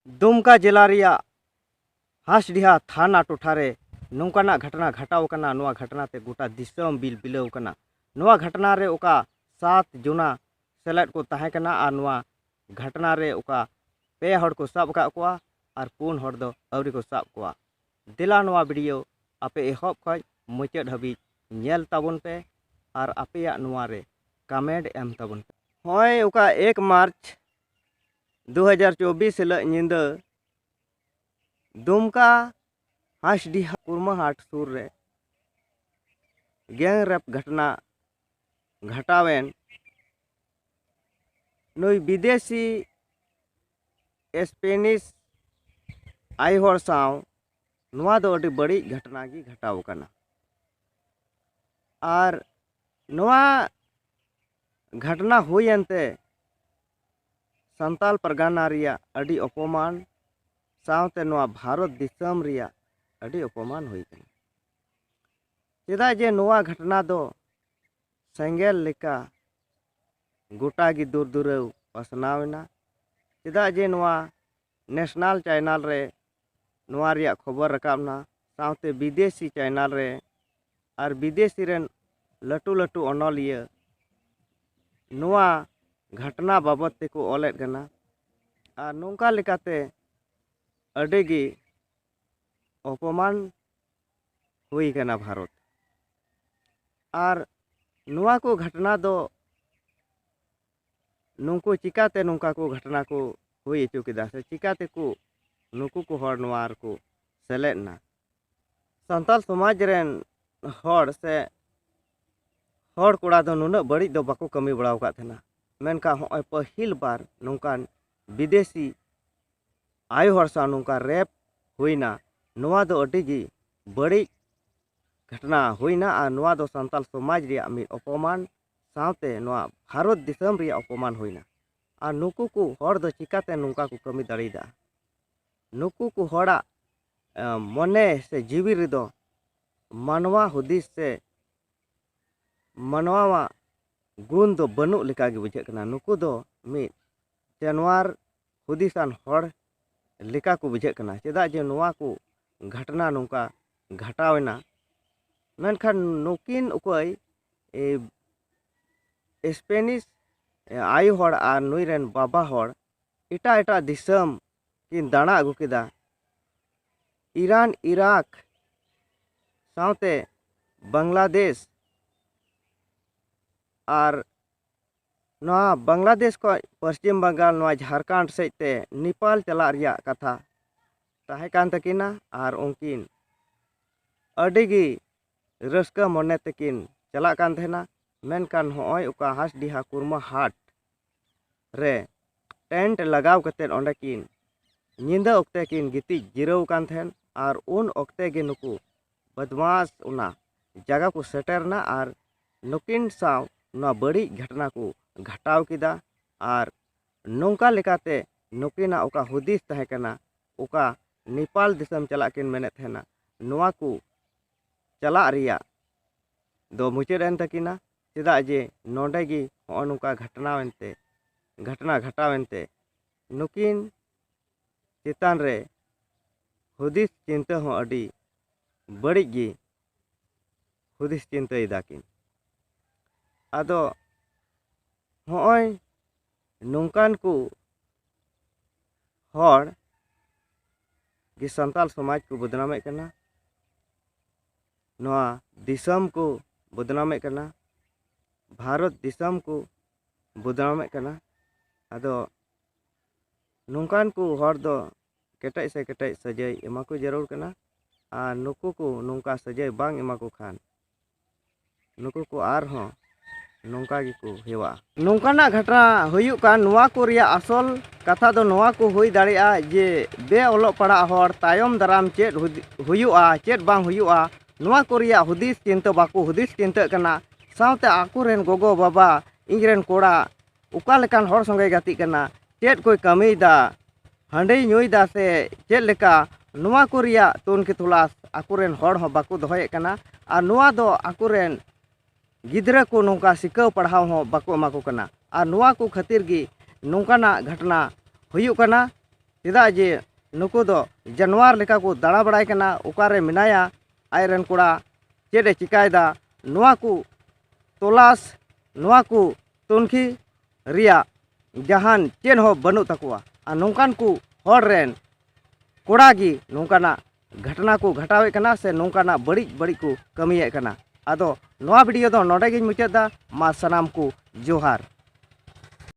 दुमका जिला रिया हांसडीहा थाना टोठारे नौकाना घटना घटाव कना। नोआ घटना ते गोटा दिसम बिल बिलाव कना। नोआ घटना रे ओका 7 जुना सेलेद को ताहे कना और नोआ घटना रे ओका 2 हड़ को साब का कोआ और 4 हड़ दो अवरी को साब कोआ। दिला नोआ वीडियो आपे एहब खय मुचाद हबी नेल ताबुन पे और आपे नोआ रे कमेंट एम ताबुन पे। होय ओका 1 मार्च 2024 हिल निंदा दुमका हांसडीहा कुरमा हाट सुर रे गैंग रेप घटना घटावेन। नुई विदेशी स्पेनिश आई हर साव नुआ दो अडी बड़ी घटना की घटाव कना। और नुआ घटना हुयनते संताल परगना रिया अडी अपमान सावते नुआ भारत दिसम रिया अडी अपमान हुई कना। चेदा जे नुआ घटना दो सेंगेल लेका गोटा गी दूर दूरव पसनावना। चेदा जे नुआ नेशनल चैनल रे नुआ रिया खबर रकाबना सावते विदेशी चैनल रे और विदेशी रेन लटू लटू अनलिया नुआ घटना बाबत ते को ओलेद कना। और नौका लेकाते अडेगी अपमान हुई कना भारत। और नुआ को घटना दो नुको चिकाते नौका को घटना को हुई चो किदा से चिकाते को नुकु को हर नुआर को सेलेदना। संताल समाज रेन हर से हर कोड़ा दो नुना बड़ी दो बाको कमी बड़ाव का थेना। मेनका होय पहिल बार नौकान विदेशी आयु हर सा नौका रेप हुईना। नुआ दो अडिगी बड़ी घटना हुईना और नुआ दो संताल समाज रिया मिद अपमान सावते नुआ भारत दिसम रिया अपमान हुईना। और नुकु को हर दो चिकाते नौका को कमी दाड़ीदा। नुकु को हड़ा मने से जीवी रिदो मानवा हुदिस से मानवा गुण दो बनु लेका गे बुझे कना। नुकु दो मिद जानवर हुदिसान हड़ लेका को बुझे कना। चेदा जे नुआ को घटना नौका घटावेना मेनखान नुकिन उकय स्पेनिश आयु हड़ और नुई रेन बाबा हड़ एटा एटा दिसम किन दाना अगु केदा। ईरान इराक सावते बांग्लादेश और नोआ बांग्लादेश को पश्चिम बंगाल नोआ झारखंड सेते नेपाल चला रिया कथा ताहे कान तकिना। और उनकिन अडिगी रस्का मने तकिन चला कान थेना। मेनकान होय उका हांसडीहा कुरमा हाट रे टेंट लगाव कते ओंडे किन निंदा ओक्ते किन गिति जिराव कान थेन। और उन ओक्ते गे नुकु बदमाश उना जगह को सेटरना और नुकिन साव ना बड़ी घटना को घटाव किदा। और नौका लेकाते नुकिना ओका हुदिस तहे कना ओका नेपाल दिसम चला किन मेने थेना नुआ को चला रिया दो मुचाद एन तकिना। चेदा जे नोंडे गी हो नौका घटना घटावेनते नुकिन चेतान रे हुदिस चिंता हो अडी बड़ी गी हुदिस चिंता दाकिन। आदो होय नौकान को हड़ गी संताल समाज को बदनामे कना। नोआ दिसम को बदनामे कना भारत दिसम को बदनामे कना। आदो नौकान को हड़ दो केटej से केटej सजाई एमा को जरूर कना। और नुकु को नौका सजाई बांग एमा को खान नुकु को आर हो नौका गी को हेवा। नौकाना घटना हुयु कान नुआ को रिया असल कथा दो नुआ को हुई दाड़िया जे बे ओलोग पड़ा हड़ तायम दाराम चेद हुयुआ चेद बांग हुयुआ नुआ को रिया हुदिस चिंता बाको हुदिस चिंता कना। सावते आकुरेन गोगो बाबा इंगरेन कोड़ा उका लेकान हड़ संगे गाती कना चेद कोई कमीदा हांडे नुईदा से चेद लेका नुआ को रिया तुन के तुलास आकुरेन हड़ हो बाको दोहये कना। और नुआ दो आकुरेन गिद्रा को नौका सिकाव पढ़ाव हो बाको एमा को कना। और नुआ को खातिर गी नौकाना घटना हुयु कना। चेदा जे नुकु दो जानवर लेका को दाड़ा बड़ाय कना ओकारे मिनाया आयरन कोड़ा चेडे चिकायदा नोआ को तलाश नोआ को तुनखी रिया जहान चेन हो बनु तकुआ आ नोंकान को हर रेन कोड़ा गी नोंकाना घटना को घटावे कना से नोंकाना बड़ी बड़ी को कमिये कना। आदो नोआ वीडियो दो नोडे गिन मुचादा मा सनाम को जोहार।